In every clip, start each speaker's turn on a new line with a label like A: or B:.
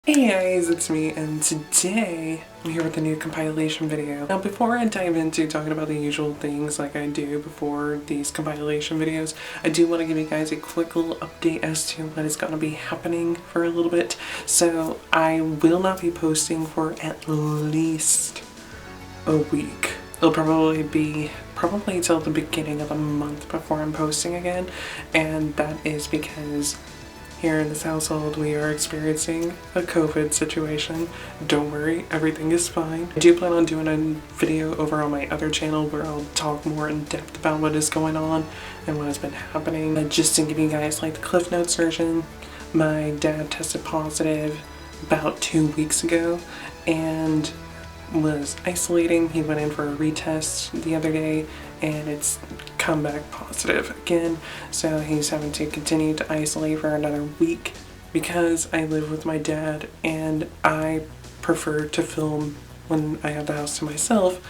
A: Hey guys, it's me, and today I'm here with a new compilation video. Now before I dive into talking about the usual things like I do before these compilation videos, I do want to give you guys a quick little update as to what is going to be happening for a little bit. So I will not be posting for at least a week. It'll probably be till the beginning of the month before I'm posting again, and that is because here in this household, we are experiencing a COVID situation. Don't worry, everything is fine. I do plan on doing a video over on my other channel where I'll talk more in depth about what is going on and what has been happening. But just to give you guys like the Cliff Notes version, my dad tested positive about 2 weeks ago and was isolating. He went in for a retest the other day and it's come back positive again, so he's having to continue to isolate for another week. Because I live with my dad and I prefer to film when I have the house to myself,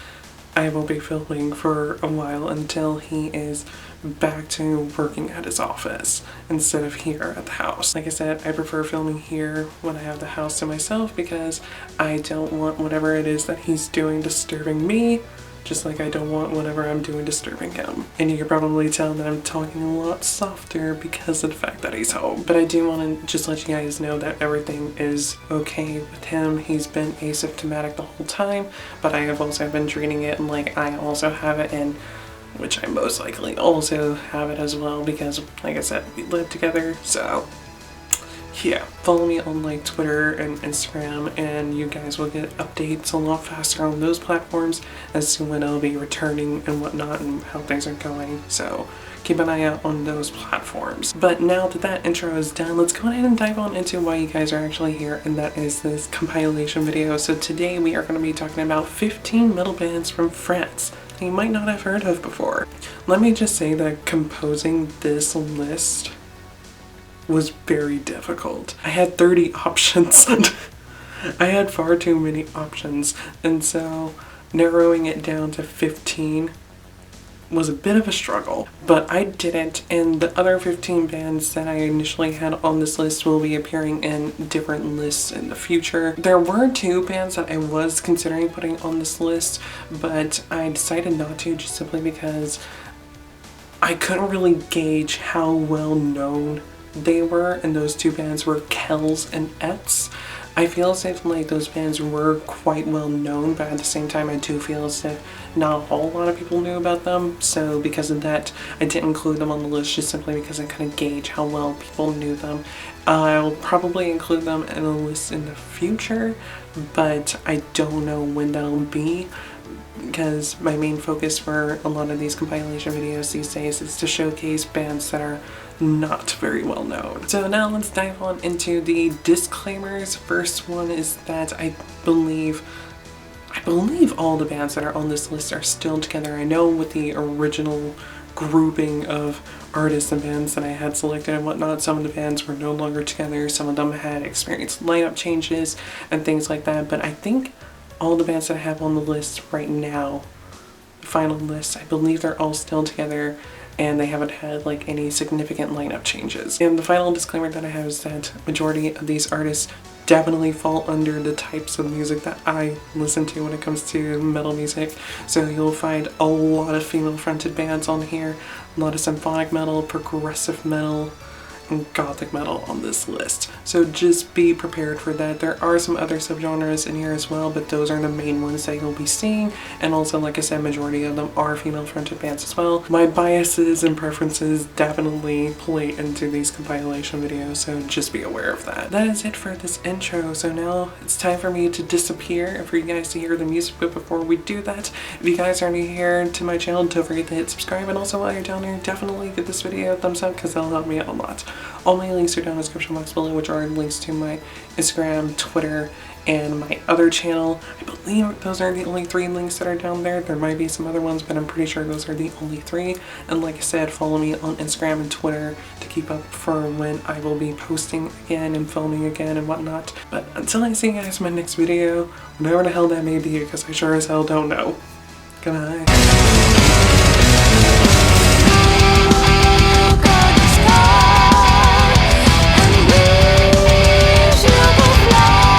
A: I will be filming for a while until he is back to working at his office instead of here at the house. Like I said, I prefer filming here when I have the house to myself because I don't want whatever it is that he's doing disturbing me, just like I don't want whatever I'm doing disturbing him. And you can probably tell that I'm talking a lot softer because of the fact that he's home. But I do want to just let you guys know that everything is okay with him. He's been asymptomatic the whole time, but I have also been treating it like I also have it, and which I most likely also have it as well because, like I said, we live together. So yeah, follow me on like Twitter and Instagram and you guys will get updates a lot faster on those platforms as to when I'll be returning and whatnot and how things are going. So keep an eye out on those platforms. But now that that intro is done, let's go ahead and dive on into why you guys are actually here, and that is this compilation video. So today we are going to be talking about 15 metal bands from France that you might not have heard of before. Let me just say that composing this list was very difficult. I had 30 options. I had far too many options, and so narrowing it down to 15 was a bit of a struggle, but I did it, and the other 15 bands that I initially had on this list will be appearing in different lists in the future. There were 2 bands that I was considering putting on this list, but I decided not to just simply because I couldn't really gauge how well known they were, and those 2 bands were Kells and Etz. I feel as if like those bands were quite well known, but at the same time I do feel as if not a whole lot of people knew about them, so because of that I didn't include them on the list just simply because I couldn't gauge how well people knew them. I'll probably include them in a list in the future, but I don't know when that'll be, because my main focus for a lot of these compilation videos these days is to showcase bands that are not very well known. So now let's dive on into the disclaimers. First one is that I believe all the bands that are on this list are still together. I know with the original grouping of artists and bands that I had selected and whatnot, some of the bands were no longer together, some of them had experienced lineup changes and things like that, but I think all the bands that I have on the list right now, the final list, I believe they're all still together and they haven't had like any significant lineup changes. And the final disclaimer that I have is that majority of these artists definitely fall under the types of music that I listen to when it comes to metal music. So you'll find a lot of female fronted bands on here, a lot of symphonic metal, progressive metal, and gothic metal on this list. So just be prepared for that. There are some other subgenres in here as well, but those are the main ones that you'll be seeing. And also, like I said, majority of them are female fronted bands as well. My biases and preferences definitely play into these compilation videos, so just be aware of that. That is it for this intro. So now it's time for me to disappear and for you guys to hear the music. But before we do that, if you guys are new here to my channel, don't forget to hit subscribe, and also while you're down here, definitely give this video a thumbs up because that'll help me out a lot. All my links are down in the description box below, which are links to my Instagram, Twitter, and my other channel. I believe those are the only 3 links that are down there. There might be some other ones, but I'm pretty sure those are the only 3. And like I said, follow me on Instagram and Twitter to keep up for when I will be posting again and filming again and whatnot. But until I see you guys in my next video, whatever the hell that may be, because I sure as hell don't know. Goodbye.
B: Go to sky and wish you could fly.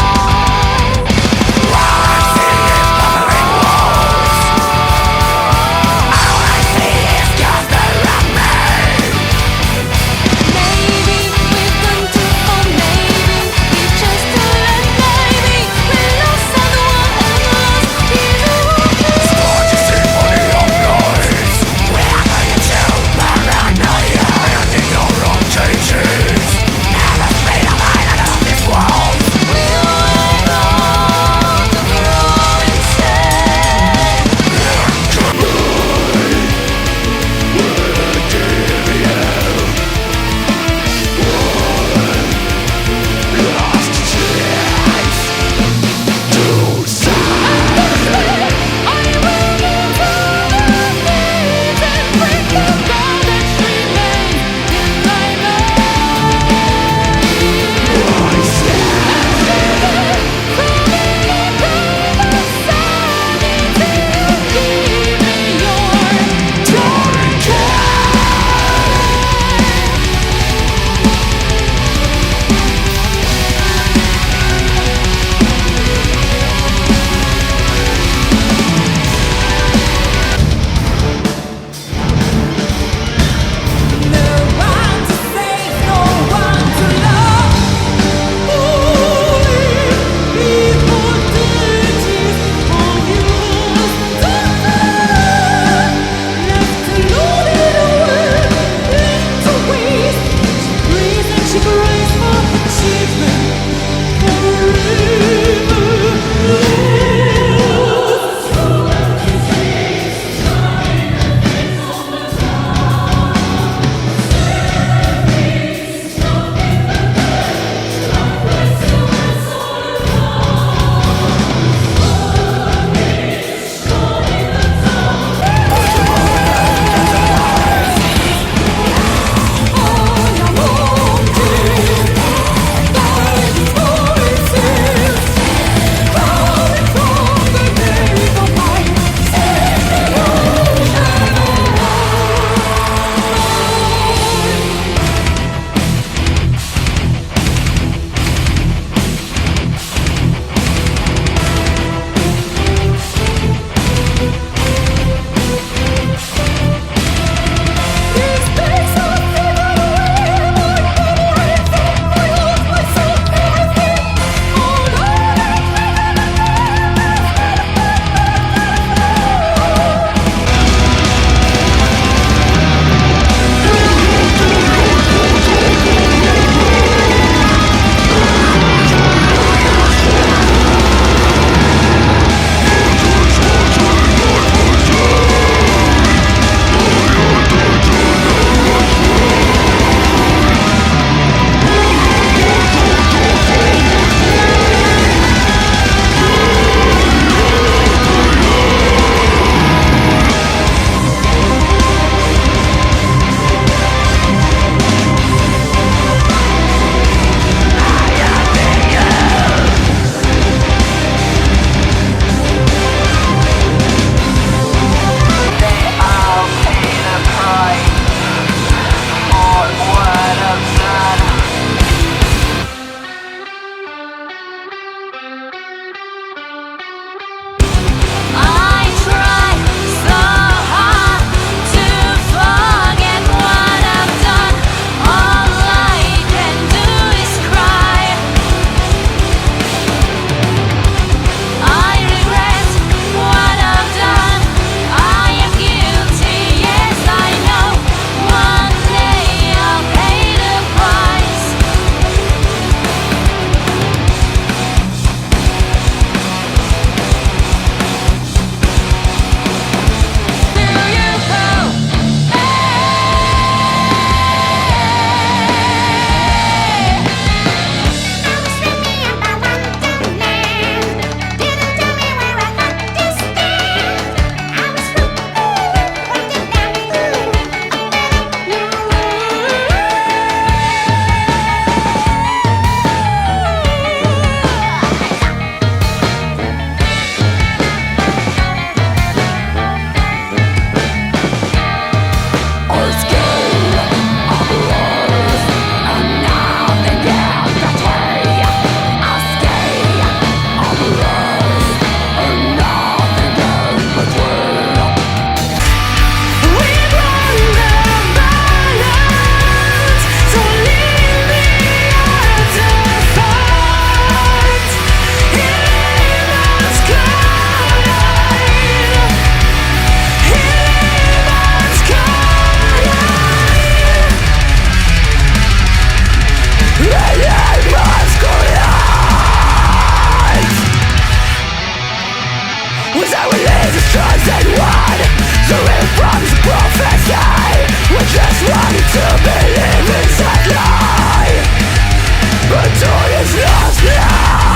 B: But all is lost now.